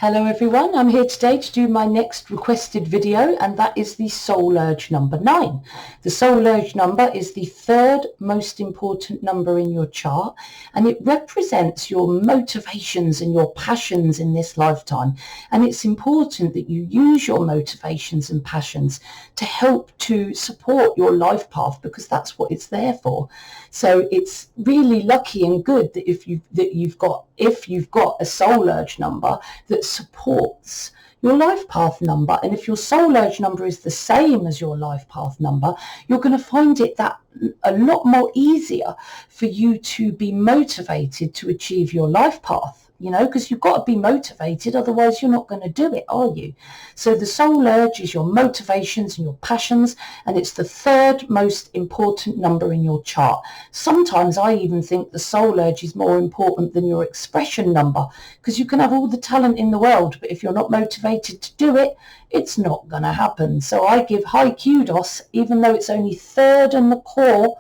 Hello everyone, I'm here today to do my next requested video, and that is the soul urge number 9. The soul urge number is the third most important number in your chart, and it represents your motivations and your passions in this lifetime. And it's important that you use your motivations and passions to help to support your life path, because that's what it's there for. So it's really lucky and good that if you've got a soul urge number that supports your life path number. And if your soul urge number is the same as your life path number, you're going to find it that a lot more easier for you to be motivated to achieve your life path. Because you've got to be motivated, otherwise you're not going to do it, are you? So the soul urge is your motivations and your passions, and it's the third most important number in your chart. Sometimes I even think the soul urge is more important than your expression number, because you can have all the talent in the world, but if you're not motivated to do it, it's not going to happen. So I give high kudos, even though it's only third in the core,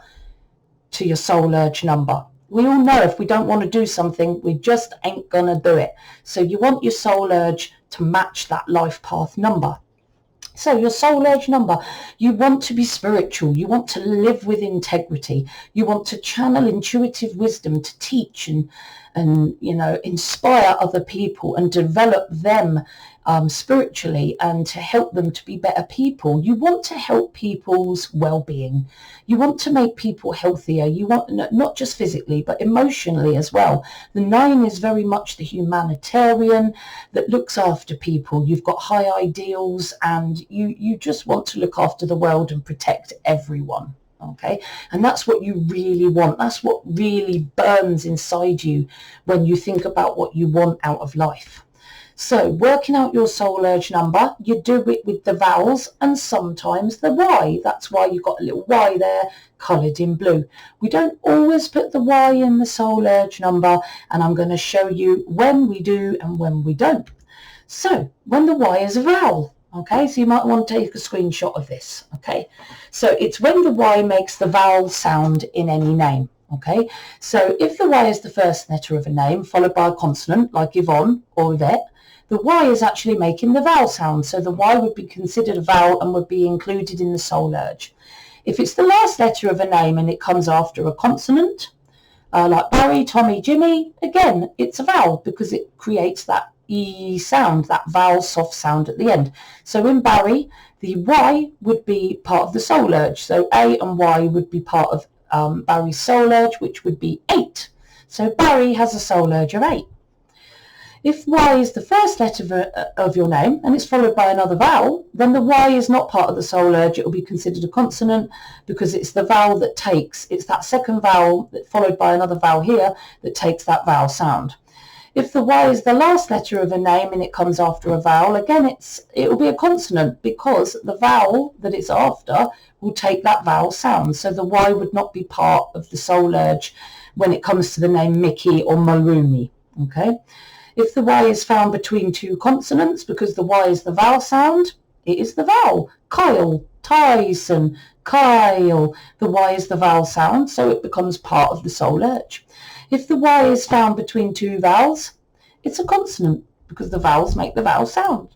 to your soul urge number. We all know if we don't want to do something, we just ain't going to do it. So you want your soul urge to match that life path number. So your soul urge number, you want to be spiritual, you want to live with integrity, you want to channel intuitive wisdom to teach and inspire other people and develop them spiritually, and to help them to be better people. You want to help people's well-being. You want to make people healthier. You want, not just physically, but emotionally as well. The 9 is very much the humanitarian that looks after people. You've got high ideals, and you just want to look after the world and protect everyone. Okay, and that's what you really want. That's what really burns inside you when you think about what you want out of life. So working out your soul urge number, you do it with the vowels and sometimes the Y. That's why you've got a little Y there coloured in blue. We don't always put the Y in the soul urge number, and I'm going to show you when we do and when we don't. So when the Y is a vowel, okay, so you might want to take a screenshot of this, okay? So it's when the Y makes the vowel sound in any name, okay? So if the Y is the first letter of a name followed by a consonant like Yvonne or Yvette, the Y is actually making the vowel sound. So the Y would be considered a vowel and would be included in the soul urge. If it's the last letter of a name and it comes after a consonant, like Barry, Tommy, Jimmy, again, it's a vowel because it creates that E sound, that vowel soft sound at the end. So in Barry, the Y would be part of the soul urge. So A and Y would be part of Barry's soul urge, which would be 8. So Barry has a soul urge of 8. If Y is the first letter of your name and it's followed by another vowel, then the Y is not part of the soul urge. It will be considered a consonant because it's the vowel that takes, it's that second vowel that followed by another vowel here that takes that vowel sound. If the Y is the last letter of a name and it comes after a vowel, again it will be a consonant because the vowel that it's after will take that vowel sound. So the Y would not be part of the soul urge when it comes to the name Mickey or Maruni, okay? If the Y is found between two consonants, because the Y is the vowel sound, it is the vowel. Kyle, Tyson, Kyle. The Y is the vowel sound, so it becomes part of the soul urge. If the Y is found between two vowels, it's a consonant, because the vowels make the vowel sound.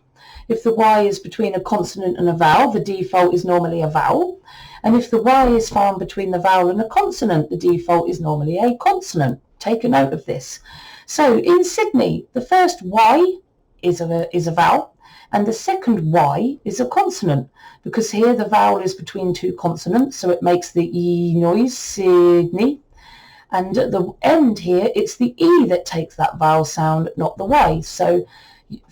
If the Y is between a consonant and a vowel, the default is normally a vowel. And if the Y is found between the vowel and a consonant, the default is normally a consonant. Take a note of this. So in Sydney, the first Y is a vowel, and the second Y is a consonant, because here the vowel is between two consonants, so it makes the E noise, Sydney. And at the end here, it's the E that takes that vowel sound, not the Y. So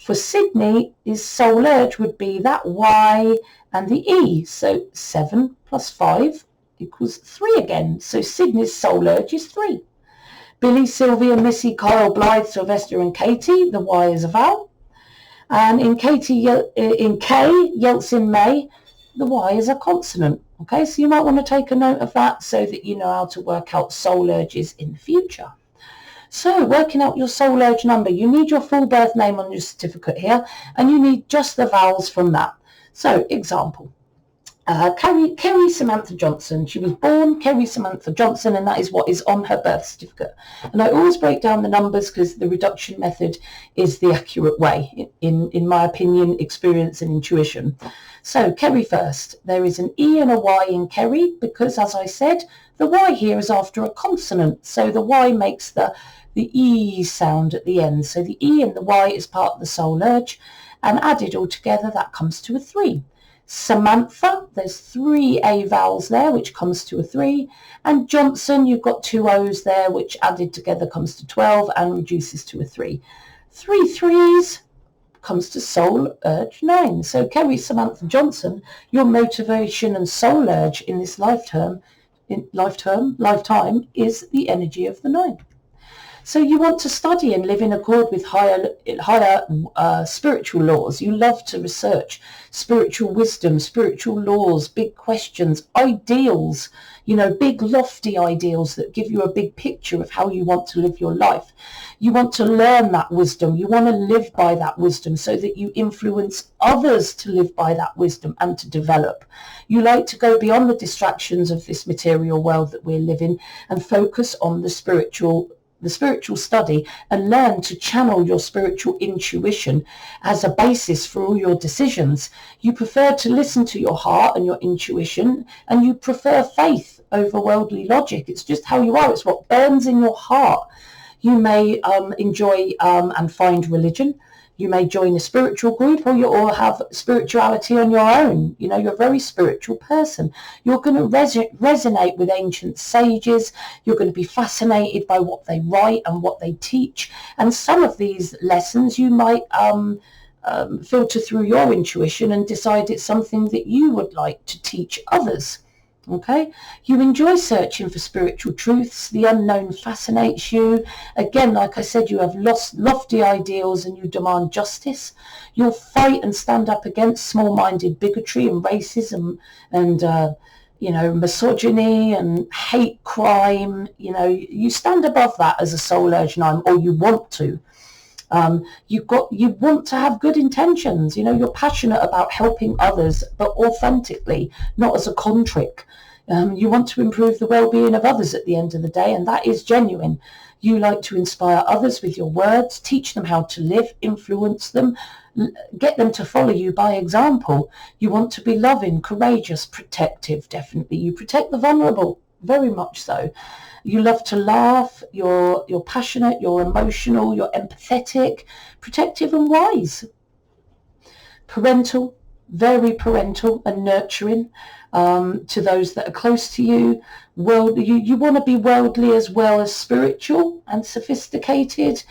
for Sydney, his soul urge would be that Y and the E. So 7 plus 5 equals 3 again. So Sydney's soul urge is 3. Billy, Sylvia, Missy, Kyle, Blythe, Sylvester and Katie, the Y is a vowel. And in K, Yeltsin, May, the Y is a consonant. Okay, so you might want to take a note of that so that you know how to work out soul urges in the future. So working out your soul urge number, you need your full birth name on your certificate here, and you need just the vowels from that. So example, Kerry Samantha Johnson. She was born Kerry Samantha Johnson, and that is what is on her birth certificate. And I always break down the numbers because the reduction method is the accurate way, in my opinion, experience and intuition. So Kerry first. There is an E and a Y in Kerry because, as I said, the Y here is after a consonant. So the Y makes the E sound at the end. So the E and the Y is part of the soul urge, and added all together, that comes to a 3. Samantha, there's 3 A vowels there, which comes to a 3. And Johnson, you've got 2 O's there, which added together comes to 12 and reduces to a 3. 3 threes comes to soul urge 9. So Kerry Samantha Johnson, your motivation and soul urge in this lifetime is the energy of the 9. So you want to study and live in accord with higher spiritual laws. You love to research spiritual wisdom, spiritual laws, big questions, ideals, big lofty ideals that give you a big picture of how you want to live your life. You want to learn that wisdom. You want to live by that wisdom so that you influence others to live by that wisdom and to develop. You like to go beyond the distractions of this material world that we're living and focus on the spiritual study and learn to channel your spiritual intuition as a basis for all your decisions. You prefer to listen to your heart and your intuition, and you prefer faith over worldly logic. It's just how you are. It's what burns in your heart. You may enjoy and find religion. You may join a spiritual group, or have spirituality on your own. You're a very spiritual person. You're going to resonate with ancient sages. You're going to be fascinated by what they write and what they teach. And some of these lessons you might filter through your intuition and decide it's something that you would like to teach others. Okay, you enjoy searching for spiritual truths. The unknown fascinates you. Again, like I said, you have lofty ideals and you demand justice. You'll fight and stand up against small-minded bigotry and racism and misogyny and hate crime. You stand above that as a soul urge 9, or you want to. You want to have good intentions. You're passionate about helping others, but authentically, not as a con trick. You want to improve the well-being of others at the end of the day, and that is genuine. You like to inspire others with your words, teach them how to live, influence them, get them to follow you by example. You want to be loving, courageous, protective, definitely. You protect the vulnerable, very much so. You love to laugh, you're passionate, you're emotional, you're empathetic, protective and wise. Parental, very parental and nurturing to those that are close to you. You want to be worldly as well as spiritual and sophisticated.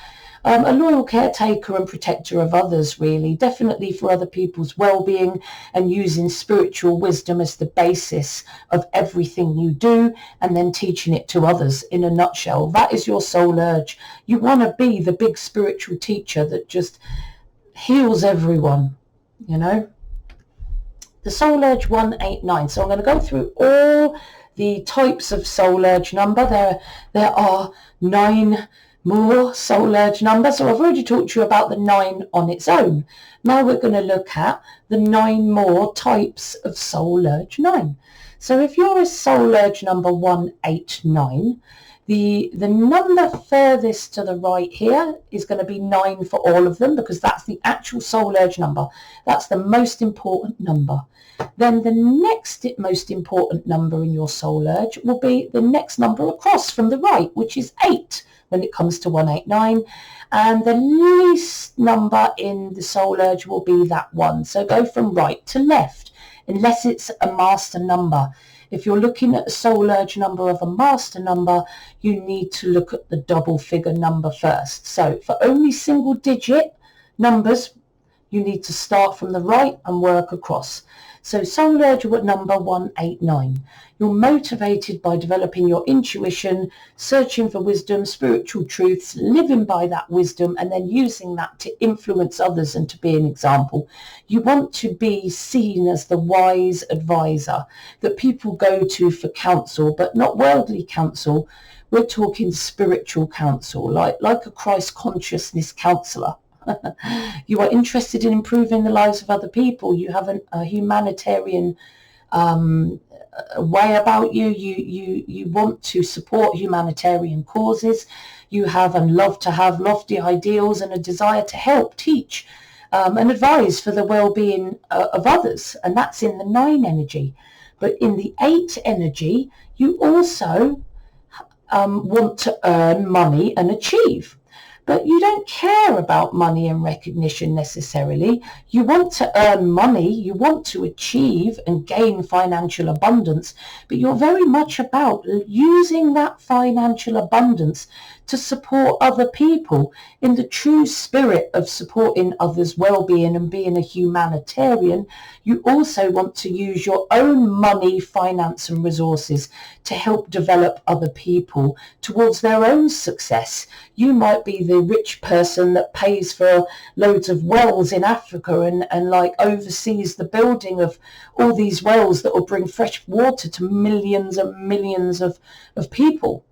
A loyal caretaker and protector of others, really, definitely for other people's well-being, and using spiritual wisdom as the basis of everything you do and then teaching it to others. In a nutshell, that is your soul urge. You want to be the big spiritual teacher that just heals everyone, The soul urge 189. So I'm going to go through all the types of soul urge number. There are 9 more soul urge numbers. So I've already talked to you about the 9 on its own. Now we're going to look at the 9 more types of soul urge 9. So if you're a soul urge number 189, the number furthest to the right here is going to be 9 for all of them, because that's the actual soul urge number. That's the most important number. Then the next most important number in your soul urge will be the next number across from the right, which is 8 when it comes to 189. And the least number in the soul urge will be that 1. So go from right to left, unless it's a master number. If you're looking at a soul urge number of a master number, you need to look at the double figure number first. So for only single digit numbers, you need to start from the right and work across. So soul urge number 189. You're motivated by developing your intuition, searching for wisdom, spiritual truths, living by that wisdom, and then using that to influence others and to be an example. You want to be seen as the wise advisor that people go to for counsel, but not worldly counsel. We're talking spiritual counsel, like a Christ consciousness counselor. You are interested in improving the lives of other people. You have a humanitarian way about you. You want to support humanitarian causes. You have and love to have lofty ideals and a desire to help, teach, and advise for the well-being of others. And that's in the 9 energy. But in the 8 energy, you also want to earn money and achieve. But you don't care about money and recognition necessarily. You want to earn money, you want to achieve and gain financial abundance, but you're very much about using that financial abundance to support other people in the true spirit of supporting others' well-being and being a humanitarian. You also want to use your own money, finance and resources to help develop other people towards their own success. You might be the rich person that pays for loads of wells in Africa and like oversees the building of all these wells that will bring fresh water to millions and millions of people.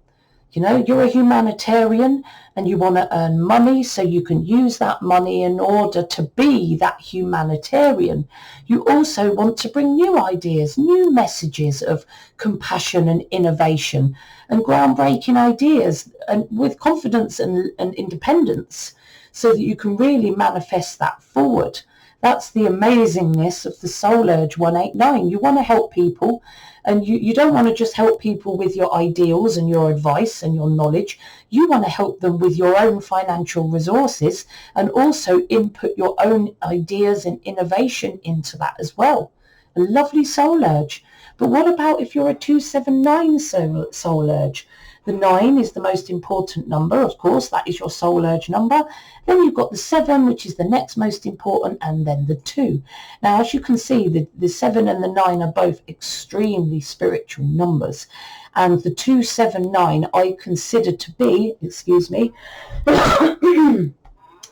You know, you're a humanitarian and you want to earn money so you can use that money in order to be that humanitarian. You also want to bring new ideas, new messages of compassion and innovation and groundbreaking ideas, and with confidence and independence, so that you can really manifest that forward. That's the amazingness of the Soul Urge 189. You want to help people, and you don't want to just help people with your ideals and your advice and your knowledge. You want to help them with your own financial resources and also input your own ideas and innovation into that as well. A lovely soul urge. But what about if you're a 279 soul urge? The 9 is the most important number, of course, that is your soul urge number. Then you've got the 7, which is the next most important, and then the 2. Now, as you can see, the 7 and the 9 are both extremely spiritual numbers. And the 279 I consider to be,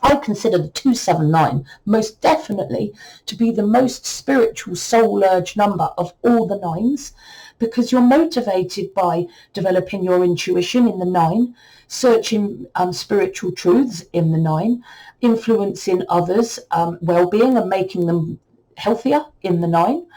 I consider the 279 most definitely to be the most spiritual soul urge number of all the 9s, because you're motivated by developing your intuition in the 9, searching spiritual truths in the 9, influencing others' well-being and making them healthier in the 9,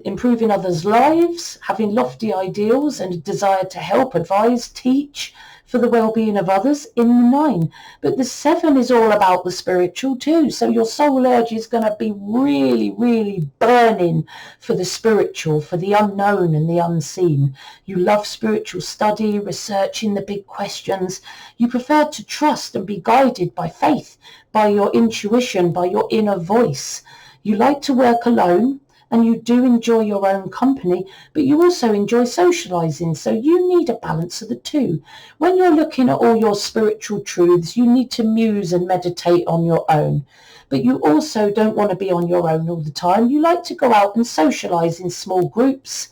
improving others' lives, having lofty ideals and a desire to help, advise, teach for the well-being of others in the 9. But the 7 is all about the spiritual too. So your soul urge is going to be really, really burning for the spiritual, for the unknown and the unseen. You love spiritual study, researching the big questions. You prefer to trust and be guided by faith, by your intuition, by your inner voice. You like to work alone, and you do enjoy your own company, but you also enjoy socializing. So you need a balance of the 2. When you're looking at all your spiritual truths, you need to muse and meditate on your own. But you also don't want to be on your own all the time. You like to go out and socialize in small groups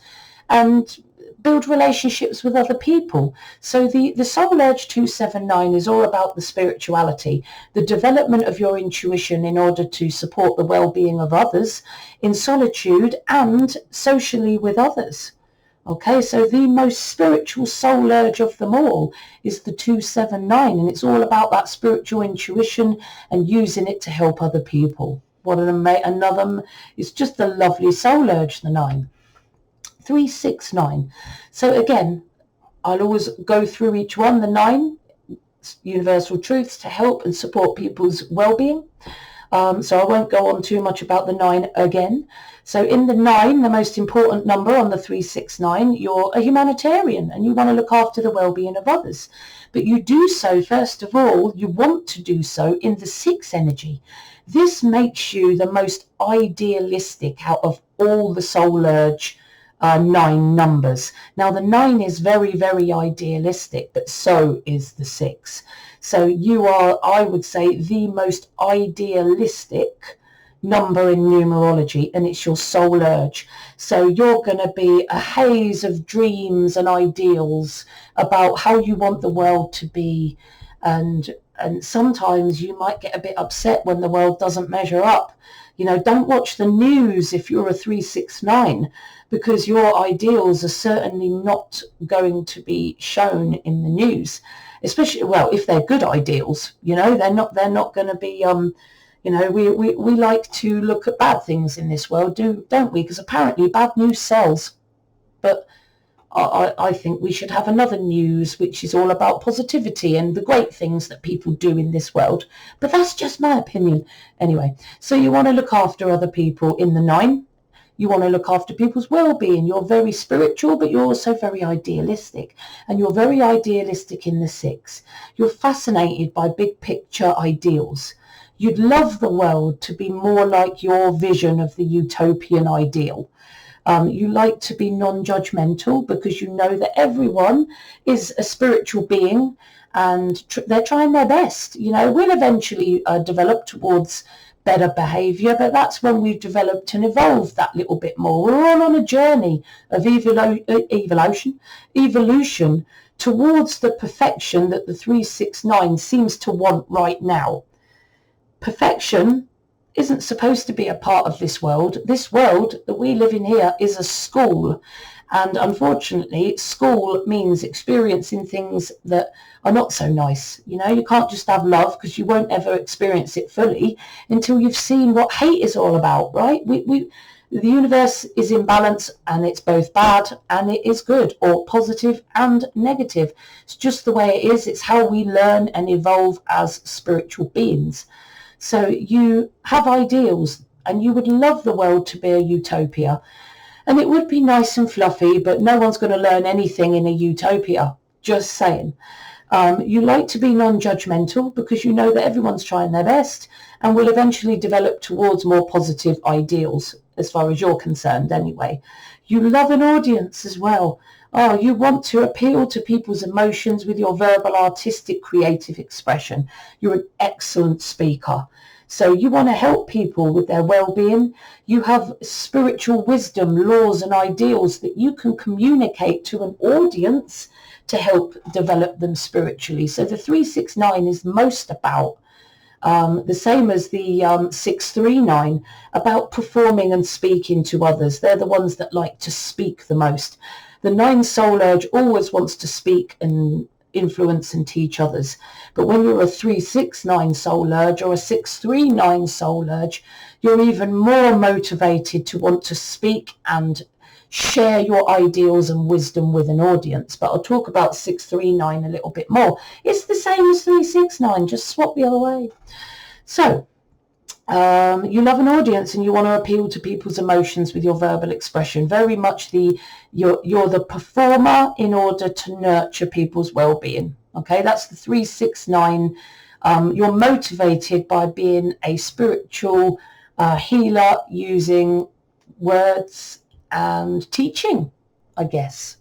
and build relationships with other people. So the Soul Urge 279 is all about the spirituality, the development of your intuition in order to support the well-being of others in solitude and socially with others. Okay, so the most spiritual soul urge of them all is the 279, and it's all about that spiritual intuition and using it to help other people. What another, it's just a lovely soul urge, the 9. 369. So again, I'll always go through each one. The 9, universal truths to help and support people's well-being. So I won't go on too much about the 9 again. So in the 9, the most important number on the 369, you're a humanitarian and you want to look after the well-being of others. But you do so, first of all, you want to do so in the 6 energy. This makes you the most idealistic out of all the soul urge 9 numbers. Now the 9 is very, very idealistic, but so is the 6. So you are, I would say, the most idealistic number in numerology, and it's your soul urge. So you're going to be a haze of dreams and ideals about how you want the world to be, and sometimes you might get a bit upset when the world doesn't measure up. You know, don't watch the news if you're a 369, because your ideals are certainly not going to be shown in the news, especially, well, if they're good ideals, you know, they're not going to be, You know, we like to look at bad things in this world, don't we? Because apparently bad news sells. But I think we should have another news which is all about positivity and the great things that people do in this world. But that's just my opinion. Anyway, so you want to look after other people in the 9. You want to look after people's well-being. You're very spiritual, but you're also very idealistic. And you're very idealistic in the 6. You're fascinated by big picture ideals. You'd love the world to be more like your vision of the utopian ideal. You like to be non-judgmental because you know that everyone is a spiritual being and they're trying their best. You know, we'll eventually develop towards better behavior, but that's when we've developed and evolved that little bit more. We're all on a journey of evolution towards the perfection that the 369 seems to want right now. Perfection isn't supposed to be a part of this world. This world that we live in here is a school. And unfortunately, school means experiencing things that are not so nice. You know, you can't just have love because you won't ever experience it fully until you've seen what hate is all about, right? The universe is in balance and it's both bad and it is good, or positive and negative. It's just the way it is. It's how we learn and evolve as spiritual beings. So you have ideals and you would love the world to be a utopia. And it would be nice and fluffy, but no one's going to learn anything in a utopia. Just saying. You like to be non-judgmental because you know that everyone's trying their best and will eventually develop towards more positive ideals, as far as you're concerned anyway. You love an audience as well. Oh, you want to appeal to people's emotions with your verbal, artistic, creative expression. You're an excellent speaker. So you want to help people with their well-being. You have spiritual wisdom, laws and ideals that you can communicate to an audience to help develop them spiritually. So the 369 is most about the same as the 639, about performing and speaking to others. They're the ones that like to speak the most. The 9 soul urge always wants to speak and influence and teach others. But when you're a 369 soul urge or a 639 soul urge, you're even more motivated to want to speak and share your ideals and wisdom with an audience. But I'll talk about 639 a little bit more. It's the same as 369, just swap the other way. So you love an audience and you want to appeal to people's emotions with your verbal expression. Very much you're the performer in order to nurture people's well-being. Okay, that's the 369. You're motivated by being a spiritual healer using words and teaching, I guess.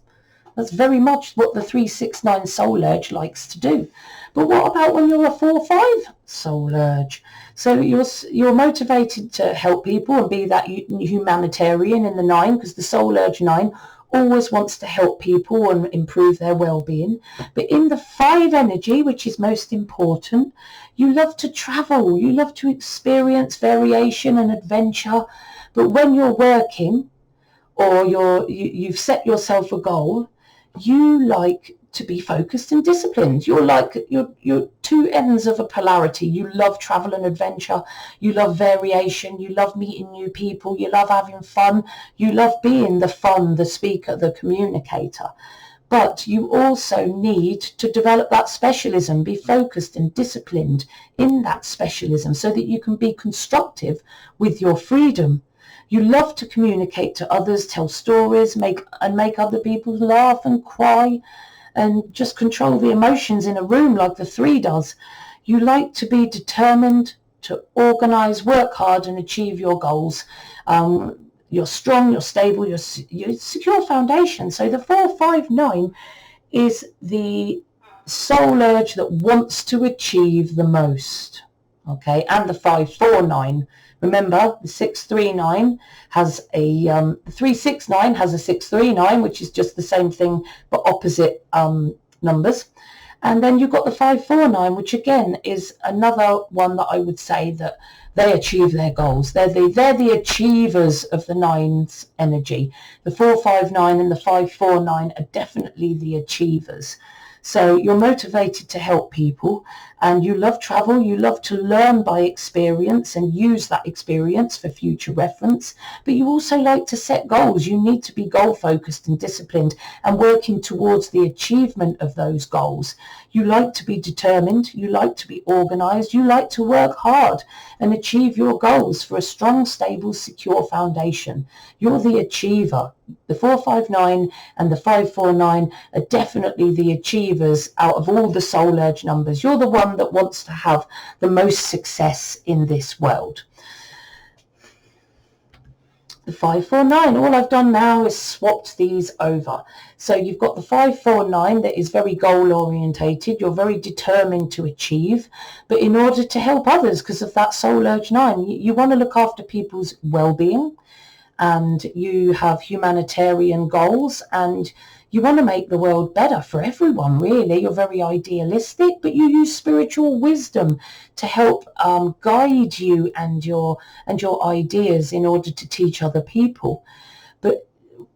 That's very much what the 369 soul urge likes to do. But what about when you're a 4-5 soul urge? So you're motivated to help people and be that humanitarian in the 9, because the soul urge 9 always wants to help people and improve their well-being. But in the 5 energy, which is most important, you love to travel. You love to experience variation and adventure. But when you're working or you've set yourself a goal, you like to be focused and disciplined. You're like you're 2 ends of a polarity. You love travel and adventure. You love variation. You love meeting new people. You love having fun. You love being the fun, the speaker, the communicator. But you also need to develop that specialism, be focused and disciplined in that specialism so that you can be constructive with your freedom. You love to communicate to others, tell stories, make other people laugh and cry, and just control the emotions in a room like the 3 does. You like to be determined, to organize, work hard and achieve your goals. You're strong, you're stable, you're secure foundation. So the 4-5-9 is the soul urge that wants to achieve the most. Okay, and the 5-4-9. Remember, the 639 has a 369 has a 639, which is just the same thing but opposite numbers. And then you've got the 5-4-9, which again is another one that I would say that they achieve their goals. They're the achievers of the 9's energy. The 4-5-9 and the 5-4-9 are definitely the achievers. So you're motivated to help people and you love travel, you love to learn by experience and use that experience for future reference, but you also like to set goals. You need to be goal focused and disciplined and working towards the achievement of those goals. You like to be determined, you like to be organized, you like to work hard and achieve your goals for a strong, stable, secure foundation. You're the achiever. The 459 and the 549 are definitely the achievers out of all the soul urge numbers. You're the one that wants to have the most success in this world. The 549, all I've done now is swapped these over. So you've got the 549 that is very goal orientated. You're very determined to achieve, but in order to help others, because of that soul urge 9, you want to look after people's well-being, and you have humanitarian goals, and you want to make the world better for everyone, really. You're very idealistic, but you use spiritual wisdom to help guide you and your ideas in order to teach other people. But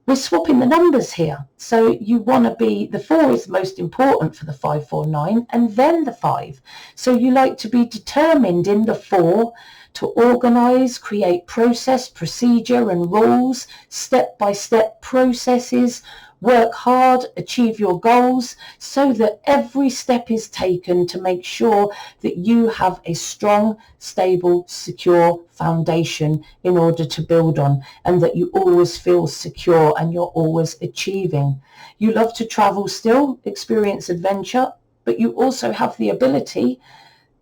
we're swapping the numbers here. So you want to be, the 4 is most important for the 549, and then the 5. So you like to be determined in the 4 to organize, create process, procedure and rules, step-by-step processes, work hard, achieve your goals, so that every step is taken to make sure that you have a strong, stable, secure foundation in order to build on, and that you always feel secure and you're always achieving. You love to travel still, experience adventure, but you also have the ability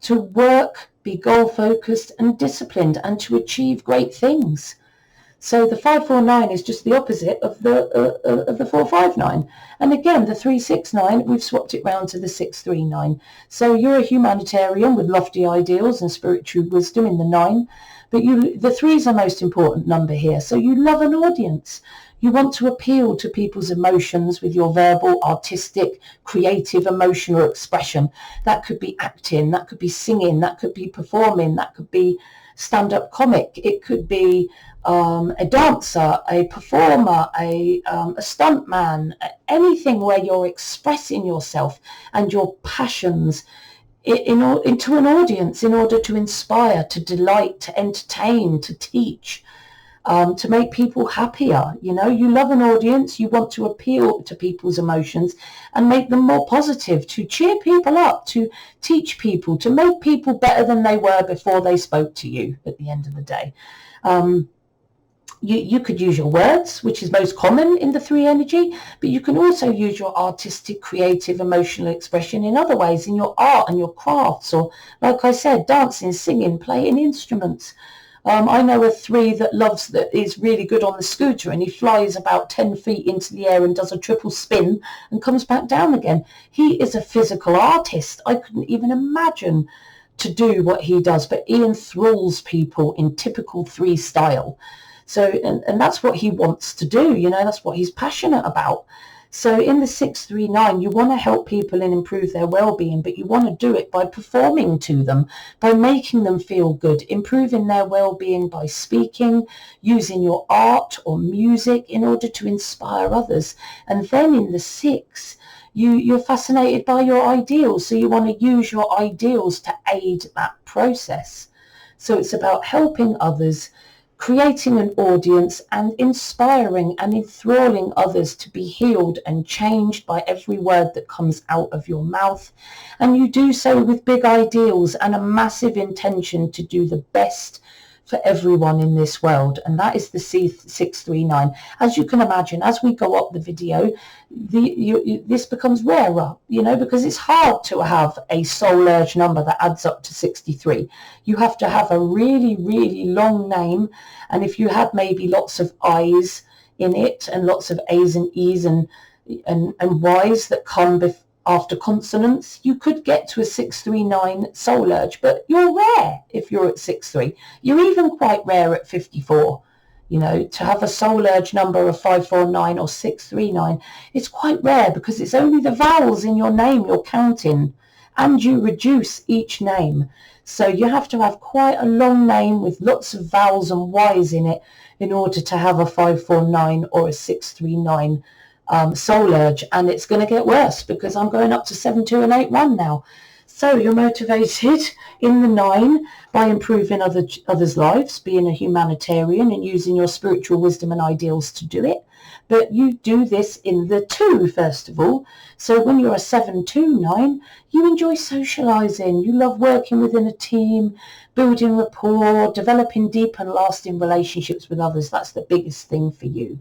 to work, be goal-focused and disciplined, and to achieve great things. So the 549 is just the opposite of the 459. And again, the 369, we've swapped it round to the 639. So you're a humanitarian with lofty ideals and spiritual wisdom in the 9, but the 3 is the most important number here. So you love an audience. You want to appeal to people's emotions with your verbal, artistic, creative, emotional expression. That could be acting, that could be singing, that could be performing, that could be stand-up comic. It could be a dancer, a performer, a stuntman, anything where you're expressing yourself and your passions into an audience in order to inspire, to delight, to entertain, to teach. To make people happier. You know, you love an audience, you want to appeal to people's emotions and make them more positive, to cheer people up, to teach people, to make people better than they were before they spoke to you at the end of the day. You could use your words, which is most common in the 3 energy, but you can also use your artistic, creative, emotional expression in other ways, in your art and your crafts, or like I said, dancing, singing, playing instruments. I know a 3 that is really good on the scooter, and he flies about 10 feet into the air and does a triple spin and comes back down again. He is a physical artist. I couldn't even imagine to do what he does, but he enthralls people in typical 3 style. So, and that's what he wants to do, you know, that's what he's passionate about. So in the 639, you want to help people and improve their well-being, but you want to do it by performing to them, by making them feel good, improving their well-being by speaking, using your art or music in order to inspire others. And then in the 6, you're fascinated by your ideals, so you want to use your ideals to aid that process. So it's about helping others, creating an audience, and inspiring and enthralling others to be healed and changed by every word that comes out of your mouth. And you do so with big ideals and a massive intention to do the best for everyone in this world. And that is the 639. As you can imagine, as we go up the video, this becomes rarer, you know, because it's hard to have a soul urge number that adds up to 63. You have to have a really, really long name. And if you had maybe lots of I's in it and lots of A's and E's and Y's that come after consonants, you could get to a 639 soul urge, but you're rare if you're at 63. You're even quite rare at 54. You know, to have a soul urge number of 549 or 639, it's quite rare because it's only the vowels in your name you're counting, and you reduce each name. So you have to have quite a long name with lots of vowels and Y's in it in order to have a 549 or a 639 soul urge. And it's going to get worse because I'm going up to 72 and 81 now. So you're motivated in the 9 by improving others' lives, being a humanitarian and using your spiritual wisdom and ideals to do it. But you do this in the 2, first of all. So when you're a 7-2-9, you enjoy socializing. You love working within a team, building rapport, developing deep and lasting relationships with others. That's the biggest thing for you.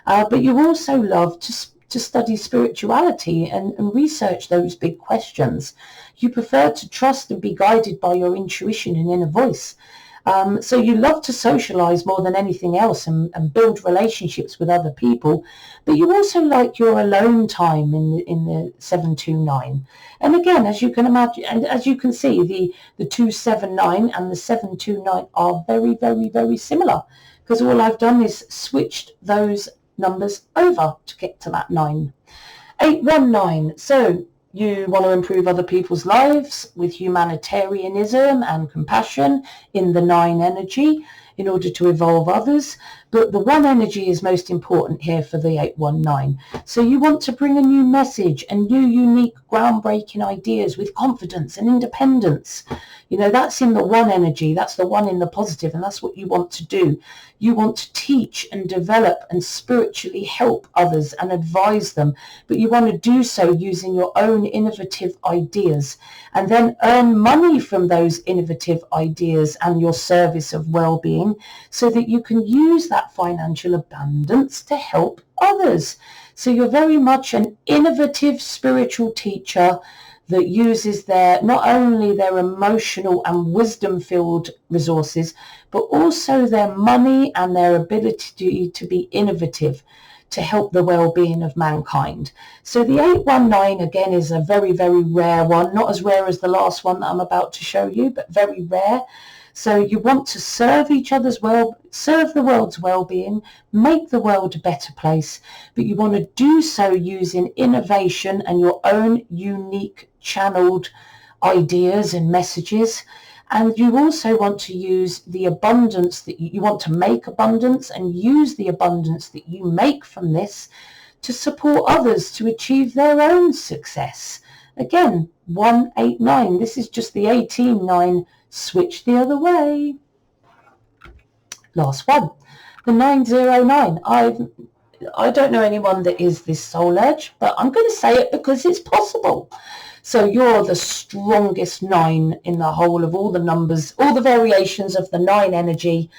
But you also love to study spirituality and research those big questions. You prefer to trust and be guided by your intuition and inner voice. So you love to socialize more than anything else and build relationships with other people, but you also like your alone time in the 7-2-9. And again, as you can imagine, and as you can see, the 2-7-9 and the 7-2-9 are very, very, very similar, because all I've done is switched those numbers over to get to that 9. 8-1-9. So you want to improve other people's lives with humanitarianism and compassion in the 9 energy in order to evolve others. But the 1 energy is most important here for the 8-1-9. So you want to bring a new message and new, unique, groundbreaking ideas with confidence and independence. You know, that's in the 1 energy. That's the 1 in the positive, and that's what you want to do. You want to teach and develop and spiritually help others and advise them, but you want to do so using your own innovative ideas and then earn money from those innovative ideas and your service of well-being so that you can use that financial abundance to help others. So you're very much an innovative spiritual teacher that uses not only their emotional and wisdom-filled resources, but also their money and their ability to be innovative to help the well-being of mankind. So the 8-1-9 again is a very, very rare one, not as rare as the last one that I'm about to show you, but very rare. So you want to serve serve the world's well-being, make the world a better place, but you want to do so using innovation and your own unique channeled ideas and messages. And you also want to use the abundance that you want to make abundance and use the abundance that you make from this to support others to achieve their own success. Again, 1-8-9. This is just the 18-9 switch the other way. Last one, the 9-0-9. I don't know anyone that is this soul edge, but I'm going to say it because it's possible. So you're the strongest 9 in the whole of all the numbers, all the variations of the 9 energy.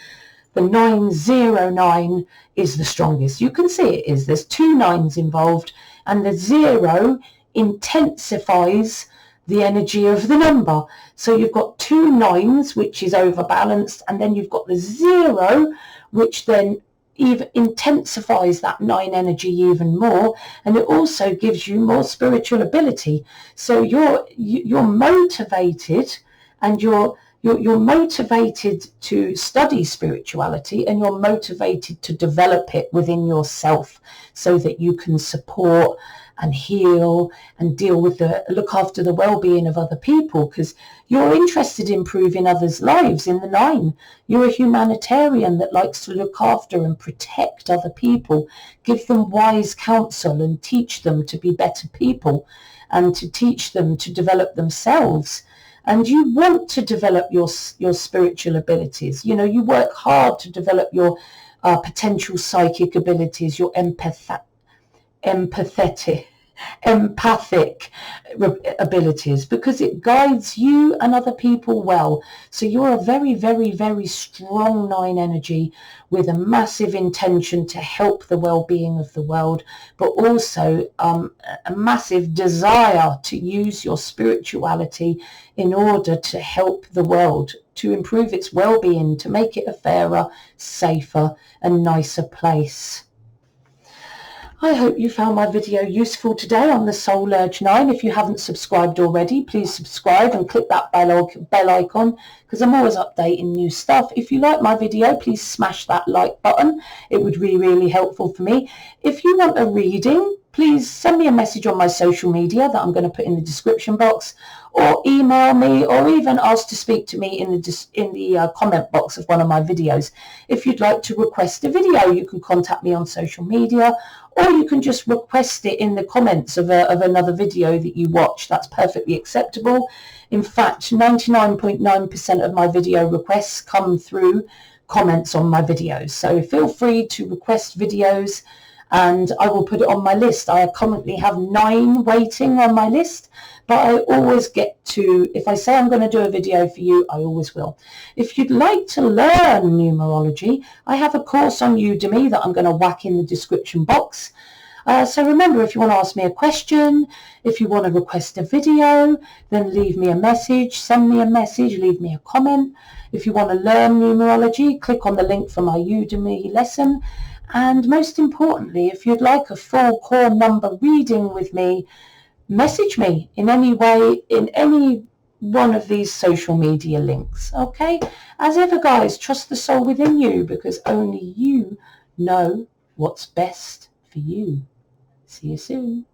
The 9-0-9 is the strongest. You can see it is. There's 2 9s involved, and the 0 intensifies the energy of the number. So you've got 2 9s, which is overbalanced, and then you've got the 0, which then even intensifies that 9 energy even more, and it also gives you more spiritual ability. So you're motivated, and you're motivated to study spirituality, and you're motivated to develop it within yourself so that you can support and heal and look after the well-being of other people, because you're interested in improving others' lives in the 9. You're a humanitarian that likes to look after and protect other people, give them wise counsel and teach them to be better people and to teach them to develop themselves. And you want to develop your spiritual abilities. You know, you work hard to develop your potential psychic abilities, your empathic abilities, because it guides you and other people well. So you're a very, very, very strong 9 energy with a massive intention to help the well-being of the world, but also a massive desire to use your spirituality in order to help the world, to improve its well-being, to make it a fairer, safer and nicer place. I hope you found my video useful today on the Soul Urge 9. If you haven't subscribed already, please subscribe and click that bell icon, because I'm always updating new stuff. If you like my video, please smash that like button. It would be really helpful for me. If you want a reading, please send me a message on my social media that I'm going to put in the description box, or email me, or even ask to speak to me in the comment box of one of my videos. If you'd like to request a video, you can contact me on social media, or you can just request it in the comments of another video that you watch. That's perfectly acceptable. In fact, 99.9% of my video requests come through comments on my videos. So feel free to request videos and I will put it on my list. I currently have 9 waiting on my list, but I always get to, if I say I'm going to do a video for you, I always will. If you'd like to learn numerology, I have a course on Udemy that I'm going to whack in the description box. So remember, if you want to ask me a question, if you want to request a video, then leave me a message, send me a message, leave me a comment. If you want to learn numerology, click on the link for my Udemy lesson. And most importantly, if you'd like a full core number reading with me, message me in any way, in any one of these social media links. Okay? As ever, guys, trust the soul within you, because only you know what's best for you. See you soon.